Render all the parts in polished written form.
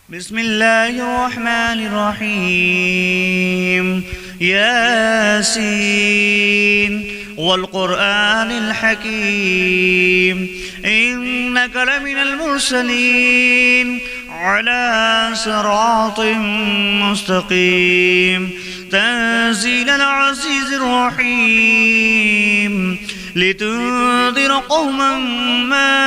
بسم الله الرحمن الرحيم. ياسين والقرآن الحكيم إنك لمن المرسلين على صراط مستقيم تنزيل العزيز الرحيم لتنذر قوما ما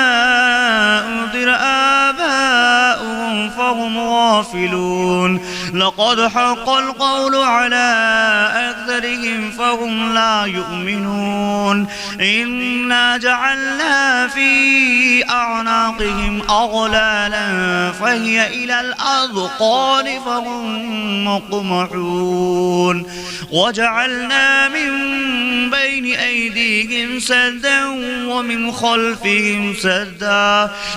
أنذر آباؤهم فهم غافلون لقد حق القول على أكثرهم فهم لا يؤمنون إنا جعلنا في أعناقهم أغلالا فهي إلى الأذقان فهم مقمحون وجعلنا من بين أيديهم سدا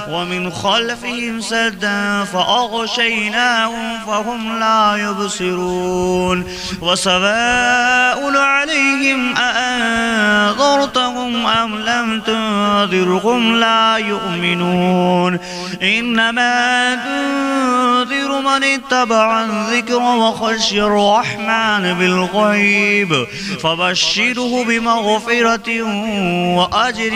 ومن خلفهم سدا فأغشيناهم فهم لا يبصرون وسواء عليهم أأنذرتهم أم لم تنذرهم لا يؤمنون إنما تنذر من اتبع الذكر وخشي الرحمن بالغيب فبشره بمغفرة وأجر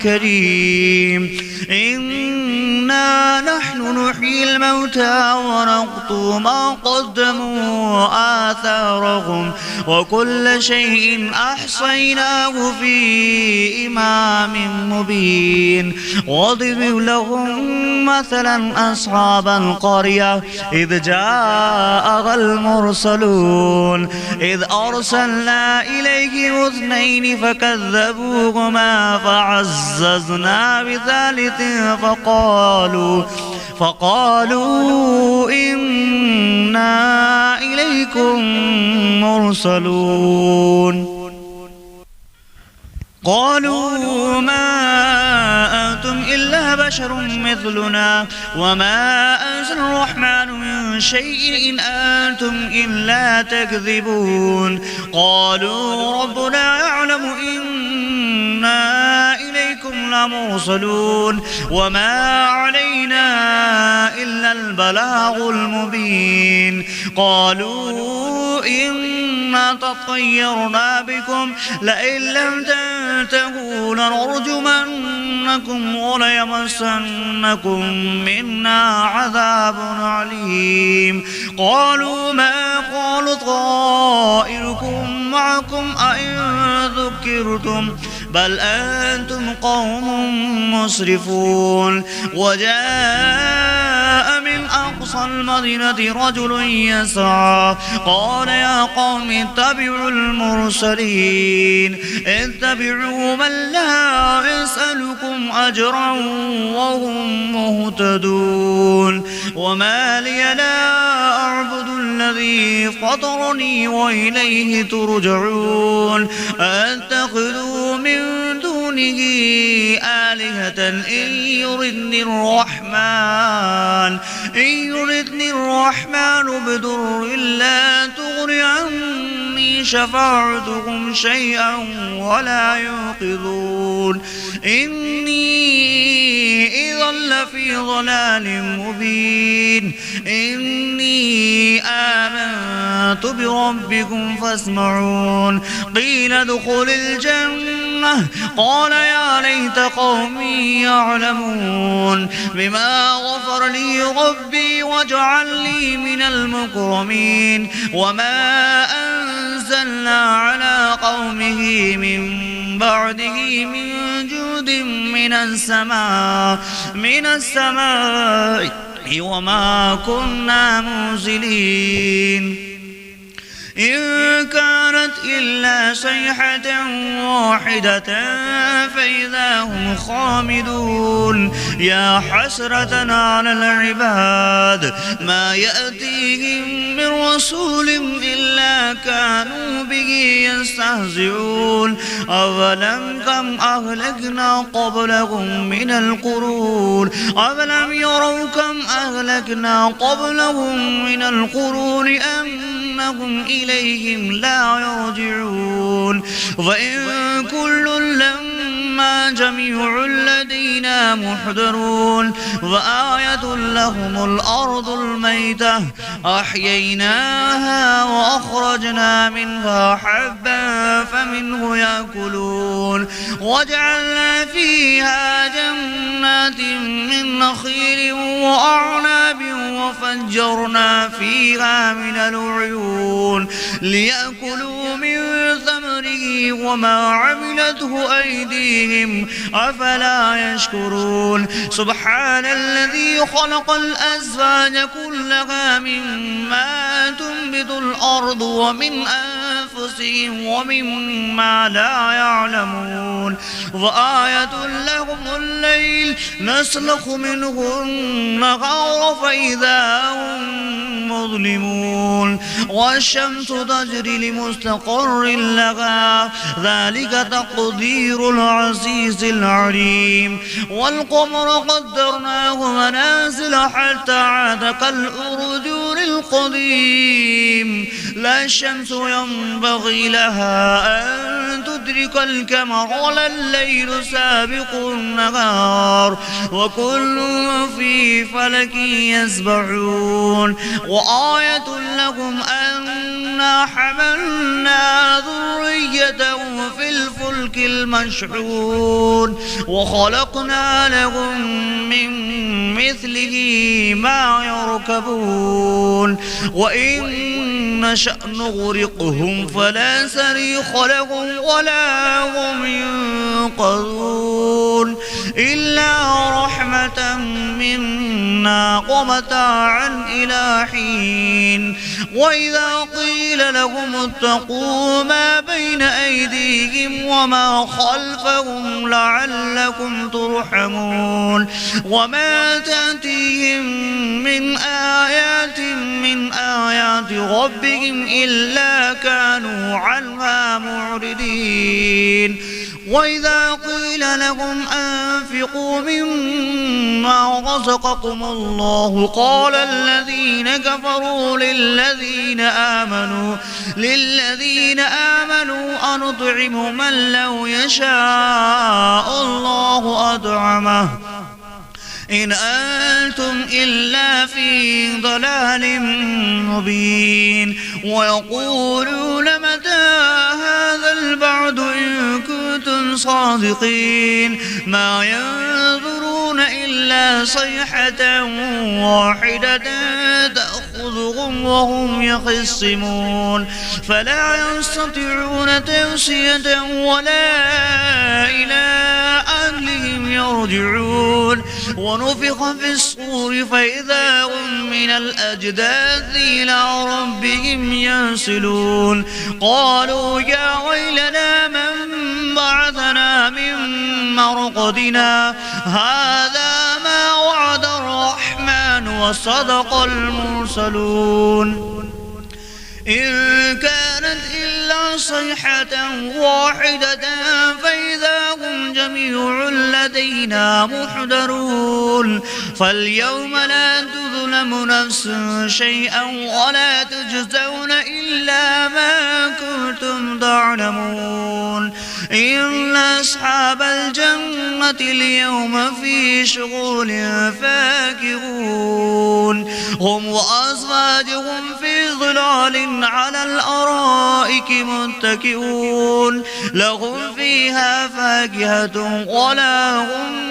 كريم إنا نحن نحيي الموتى ونكتب ما قدموا وآثارهم وكل شيء أحصيناه في إمام مبين واضرب لهم مثلا أصحاب القرية إذ جاءها المرسلون إذ أرسلنا إليهم اثنين فكذبوهما فعززنا بثالث فقالوا إنا إليكم مرسلون قالوا ما أنتم إلا بشر مثلنا وما أنزل الرحمن من شيء إن أنتم إلا تكذبون قالوا ربنا يعلم إنا إليكم لمرسلون وما علينا إلا البلاغ المبين قالوا إنا تطيرنا بكم لئن لم تنتهوا لنرجمنكم وليمسنكم منا عذاب عليم قالوا ما قالوا طائركم معكم أئن ذكرتم بل أنتم قوم مسرفون وجاء من أقصى المدينة رجل يسعى قال يا قوم اتبعوا المرسلين اتبعوا من لا يسألكم أجرا وهم مهتدون وما لي لا أعبد الذي فطرني وإليه ترجعون أتخذوا من دونه آلهة إن يردني الرحمن بضر لا تغن عني شفاعتهم شيئا ولا ينقذون إني إذا لفي ضلال مبين إني آمنت بربكم فاسمعون قيل ادخل الجنة قال يا ليت قومي يعلمون بما غفر لي ربي وجعلني من المكرمين وما أنزلنا على قومه من بعده من جود من السماء وما كنا منزلين إن كانت إلا صيحة واحدة فإذا هم خامدون يا حسرة على العباد ما يأتيهم من رسول إلا كانوا به يستهزئون أولم كم أهلكنا قبلهم من القرون أولم يروا كم أهلكنا قبلهم من القرون أنهم إليهم لا يرجعون وإن كل لما إنا جميع لدينا محضرون وآية لهم الأرض الميتة أحييناها وأخرجنا منها حبا فمنه يأكلون وجعلنا فيها جنات من نخيل وأعناب وفجرنا فيها من العيون ليأكلوا من ثمره وما عملته أيديهم أفلا يشكرون سبحان الذي خلق الأزواج كلها مما تنبت الأرض ومن أنفسهم ومما لا يعلمون وآية لهم الليل نسلخ منه النهار فإذا هم مظلمون والشمس تجري لمستقر لها ذلك تقدير العزيز العليم والقمر قدرناه منازل حتى عاد كالأرجون القديم لا الشمس ينبغي لها أن تدرك القمر ولا الليل سابق النهار وكل في فلك يسبحون وآية لهم أنا حملنا ذريتهم في الفلك المشحون وخلقنا لهم من مثله ما يركبون وإن نشأ نغرقهم فلا صريخ لهم ولا هم ينقذون إلا رحمة منا ومتاعا إلى حين وإذا قيل لهم اتقوا ما بين أيديهم وما خلفهم لعلكم ترحمون وما تأتيهم من آيات ربهم إلا كانوا عنها معرضين وإذا قيل لهم أنفقوا مما رزقكم الله قال الذين كفروا للذين آمنوا أنطعم من لو يشاء الله أطعمه إن أنتم إلا في ضلال مبين ويقولون متى هذا البعد إن كنتم صادقين ما ينظرون إلا صيحة واحدة تأخذهم وهم يخصمون فلا يستطيعون توصية ولا إلى أهلهم يرجعون ونفخ في الصور فإذا هم من الأجداث إلى ربهم ينسلون قالوا يا ويلنا من بعثنا من مرقدنا هذا ما وعد الرحمن وصدق المرسلون إن كانت إلا صيحة واحدة فإذا هم جميع لدينا محضرون فاليوم لا تظلم نفس شيئا ولا تجزون إلا ما كنتم تعلمون إن أصحاب الجنة اليوم في شغل فاكهون هم وأزواجهم في ظلال على الأرائك متكئون لهم فيها فاكهة ولا هم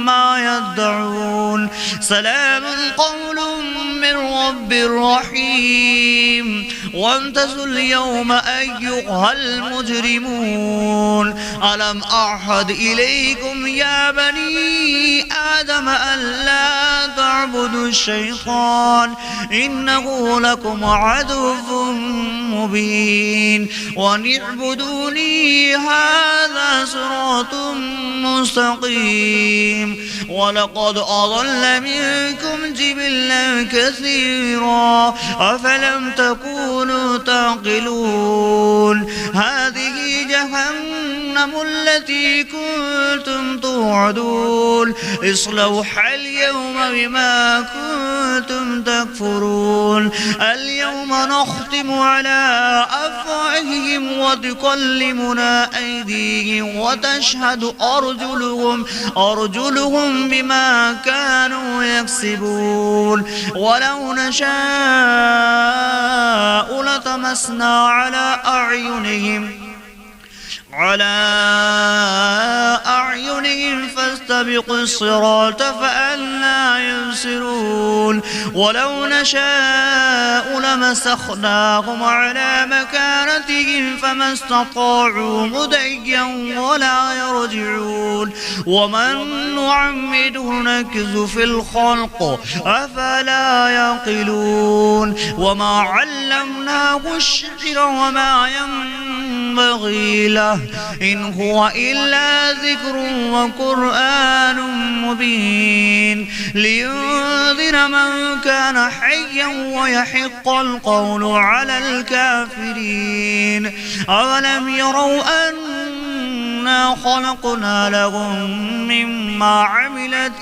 ما يدعون سلام قول من رب رحيم وامتازوا اليوم أيها المجرمون ألم أعهد إليكم يا بني آدم ألا تعبدوا الشيطان إنه لكم عدو مبين وأن اعبدوني هذا صراط مستقيم ولقد أضل منكم جبلا كثيرا أفلم تكونوا تعقلون هذه جهنم التي كنتم توعدون اصلوها اليوم بما كنتم تكفرون يقول اليوم نختم على أفواههم وتكلمنا أيديهم وتشهد أرجلهم بما كانوا يكسبون ولو نشاء لطمسنا على أعينهم فاستبقوا الصراط فأنى يبصرون ولو نشاء لمسخناهم على مكانتهم فما استطاعوا مضيا ولا يرجعون ومن نعمده نكز في الخلق أفلا يعقلون وما علمناه الشعر وما ينبغي له إن هو إلا ذكر وقرآن مبين لينذر من كان حيا ويحق القول على الكافرين أولم يروا أنا خلقنا لهم مما عملت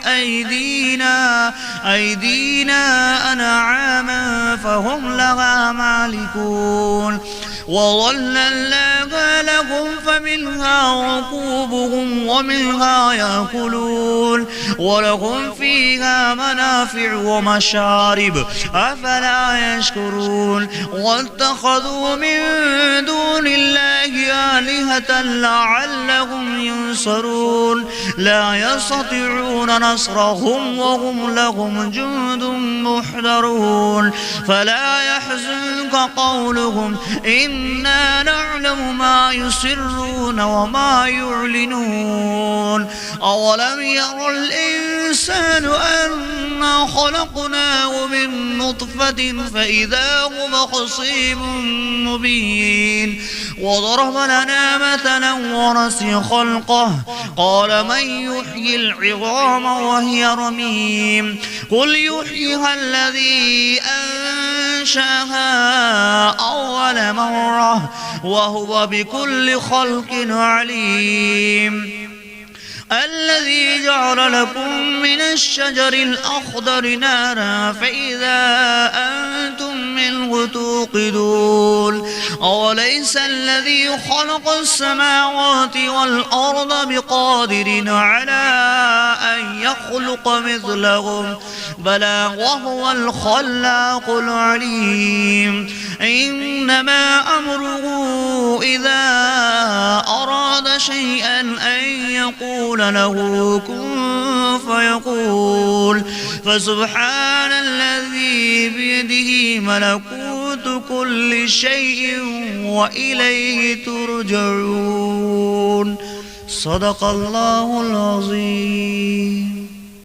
أيدينا أنعاما فهم لها مالكون وظللناها لهم فمنها ركوبهم ومنها يأكلون ولهم فيها منافع ومشارب أفلا يشكرون واتخذوا من دون الله آلهة لعلهم ينصرون لا يستطيعون نصرهم وهم لهم جند محضرون فلا يحزنك قولهم إنا نعلم ما يسرون وما يعلنون أولم ير الإنسان أنا خلقناه من نطفة فإذا هو خصيم مبين وضرب لنا مثلا ونسي خلقه قال من يحيي العظام وهي رميم قل يحييها الذي أنشأها أول مرة وهو بكل خلق عليم الذي جعل لكم من الشجر الأخضر نارا فإذا أنتم منه توقدون أوليس الذي خلق السماوات والأرض بقادر على أن يخلق مثلهم بلى وهو الخلاق العليم إنما أمره إذا أراد شيئا أن يقول له كن فيقول فسبحان الذي بيده ملكوت كل شيء وإليه ترجعون صدق الله العظيم.